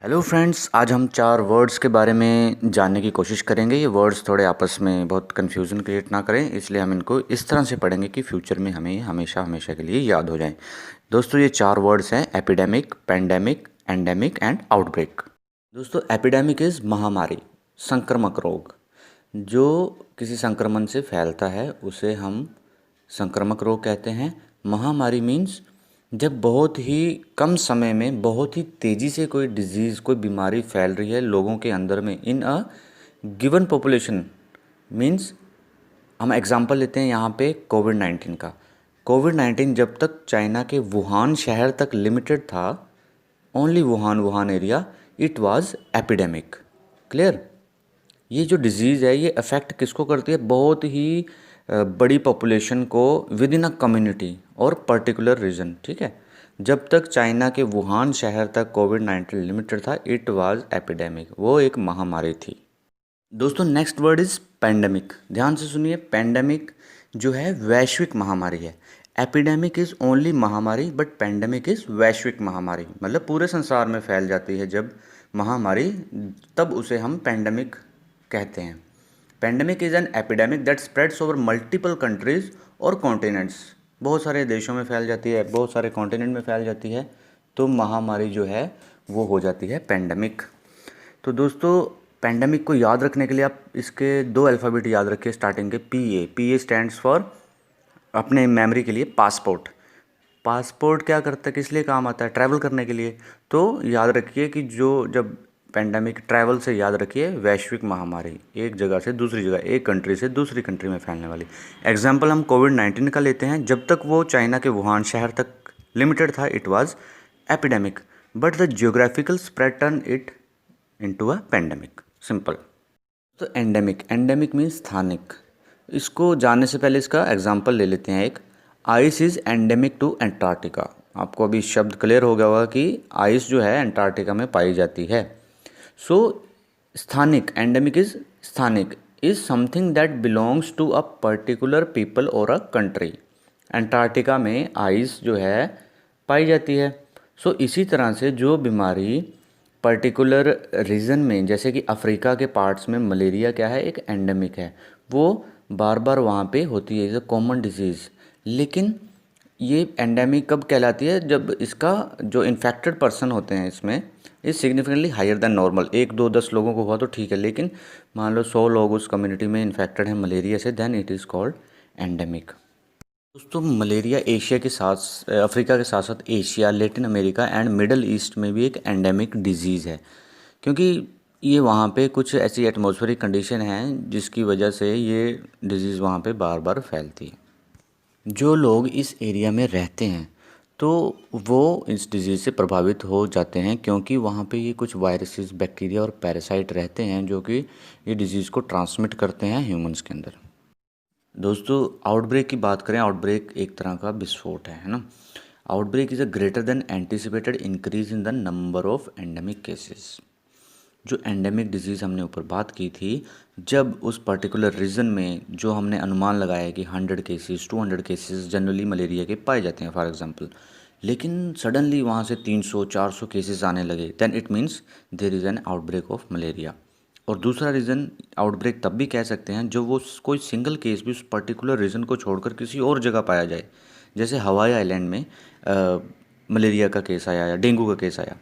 Hello friends, आज हम 4 words के बारे में जानने की कोशिश करेंगे। ये वर्ड्स थोड़े आपस में बहुत कन्फ्यूज़न क्रिएट ना करें, इसलिए हम इनको इस तरह से पढ़ेंगे कि फ्यूचर में हमें हमेशा हमेशा के लिए याद हो जाएं। दोस्तों, ये 4 वर्ड्स हैं: epidemic, pandemic, endemic and outbreak. दोस्तों, एपिडेमिक इज़ महामारी, संक्रामक रोग। जो किसी संक्रमण से फैलता है उसे हम संक्रामक रोग कहते हैं। महामारी मीन्स जब बहुत ही कम समय में बहुत ही तेज़ी से कोई डिजीज़, कोई बीमारी फैल रही है लोगों के अंदर में इन अ गिवन पॉपुलेशन। मीन्स हम एग्जांपल लेते हैं यहाँ पे कोविड-19 का। कोविड-19 जब तक चाइना के वुहान शहर तक लिमिटेड था, only Wuhan area, it was epidemic. Clear? ये जो डिज़ीज़ है ये अफेक्ट किसको करती है? बहुत ही बड़ी पॉपुलेशन को विद इन अ कम्युनिटी और पर्टिकुलर रीजन। ठीक है, जब तक चाइना के वुहान शहर तक कोविड-19 लिमिटेड था, इट वाज एपिडेमिक, वो एक महामारी थी। दोस्तों, नेक्स्ट वर्ड इज़ पेंडेमिक। ध्यान से सुनिए, पेंडेमिक जो है वैश्विक महामारी है। एपिडेमिक इज़ ओनली महामारी, बट पेंडेमिक इज़ वैश्विक महामारी, मतलब पूरे संसार में फैल जाती है जब महामारी, तब उसे हम पेंडेमिक कहते हैं। Pandemic is an epidemic that spreads over multiple countries और कॉन्टिनेंट्स। बहुत सारे देशों में फैल जाती है, बहुत सारे कॉन्टिनेंट में फैल जाती है, तो महामारी जो है वो हो जाती है पेंडेमिक। तो दोस्तों, पेंडेमिक को याद रखने के लिए आप इसके 2 अल्फ़ाबेट याद रखिए स्टार्टिंग के। पी ए स्टैंड्स फॉर, अपने मेमोरी के लिए, पासपोर्ट। पासपोर्ट क्या करता है, किस लिए काम आता है? ट्रैवल करने के लिए। तो याद रखिए कि जब पेंडेमिक, ट्रैवल से याद रखिए वैश्विक महामारी, एक जगह से दूसरी जगह, एक कंट्री से दूसरी कंट्री में फैलने वाली। एग्जाम्पल हम कोविड-19 का लेते हैं। जब तक वो चाइना के वुहान शहर तक लिमिटेड था, it was epidemic, but the geographical spread turn it into a pandemic. Simple. तो एंडेमिक, एंडेमिक मीन्स स्थानिक। इसको जानने से पहले इसका एग्जाम्पल ले लेते हैं एक। Ice is endemic to Antarctica. आपको अभी शब्द क्लियर हो गया होगा कि आइस जो है एंटार्क्टिका में पाई जाती है। सो स्थानिक, एंडेमिक इज स्थानिक, is something that belongs to a particular people और अ कंट्री। एंटार्क्टिका में आइस जो है पाई जाती है। सो इसी तरह से जो बीमारी पर्टिकुलर रीजन में, जैसे कि अफ्रीका के पार्ट्स में मलेरिया क्या है, एक एंडेमिक है, वो बार बार वहाँ पे होती है, इज़ अ कॉमन डिजीज़। लेकिन ये एंडेमिक कब कहलाती है? जब इसका जो इन्फेक्टेड पर्सन होते हैं इसमें is significantly higher than normal. 1 2 10 लोगों को हुआ तो ठीक है, लेकिन मान लो 100 लोग उस कम्युनिटी में इन्फेक्टेड हैं मलेरिया से, then it is called endemic. दोस्तों, मलेरिया एशिया के साथ, अफ्रीका के साथ साथ Asia, Latin America and Middle East में भी एक एंडेमिक डिजीज़ है, क्योंकि ये वहाँ पे कुछ ऐसी एटमॉस्फेरिक कंडीशन हैं जिसकी वजह से ये डिजीज़ वहाँ पे बार बार फैलती है। जो लोग इस एरिया में रहते हैं तो वो इस डिज़ीज़ से प्रभावित हो जाते हैं, क्योंकि वहाँ पे ये कुछ वायरसेस, बैक्टीरिया और पैरासाइट रहते हैं जो कि ये डिज़ीज़ को ट्रांसमिट करते हैं ह्यूमंस के अंदर। दोस्तों, आउटब्रेक की बात करें, आउटब्रेक एक तरह का विस्फोट है ना। Outbreak is a greater than anticipated increase in the number of endemic cases. जो एंडेमिक डिजीज़ हमने ऊपर बात की थी, जब उस पर्टिकुलर रीजन में जो हमने अनुमान लगाया कि 100 केसेस 200 केसेस जनरली मलेरिया के पाए जाते हैं फॉर एग्जांपल, लेकिन सडनली वहाँ से 300 400 केसेस आने लगे, then it means there is an outbreak of malaria. और दूसरा रीज़न आउटब्रेक तब भी कह सकते हैं जब वो कोई सिंगल केस भी उस पर्टिकुलर रीजन को छोड़कर किसी और जगह पाया जाए। जैसे हवाई आइलैंड में मलेरिया का केस आया या डेंगू का केस आया,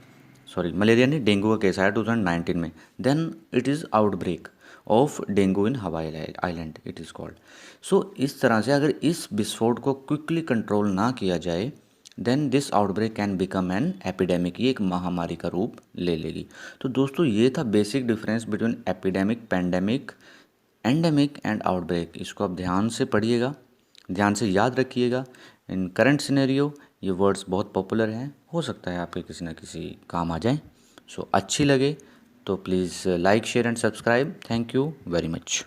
सॉरी मलेरिया नहीं, डेंगू का केस आया 2019 में, then it is outbreak of dengue in Hawaii island, it is called. So इस तरह से अगर इस विस्फोट को क्विकली कंट्रोल ना किया जाए, then this outbreak can become an epidemic, ये एक महामारी का रूप ले लेगी। तो दोस्तों, ये था basic difference between epidemic, pandemic, endemic and outbreak. इसको आप ध्यान से पढ़िएगा, ध्यान से याद रखिएगा। इन करंट सिनेरियो ये वर्ड्स बहुत पॉपुलर हैं, हो सकता है आपके किसी न किसी काम आ जाएं। सो अच्छी लगे तो please like, share and subscribe. Thank you very much.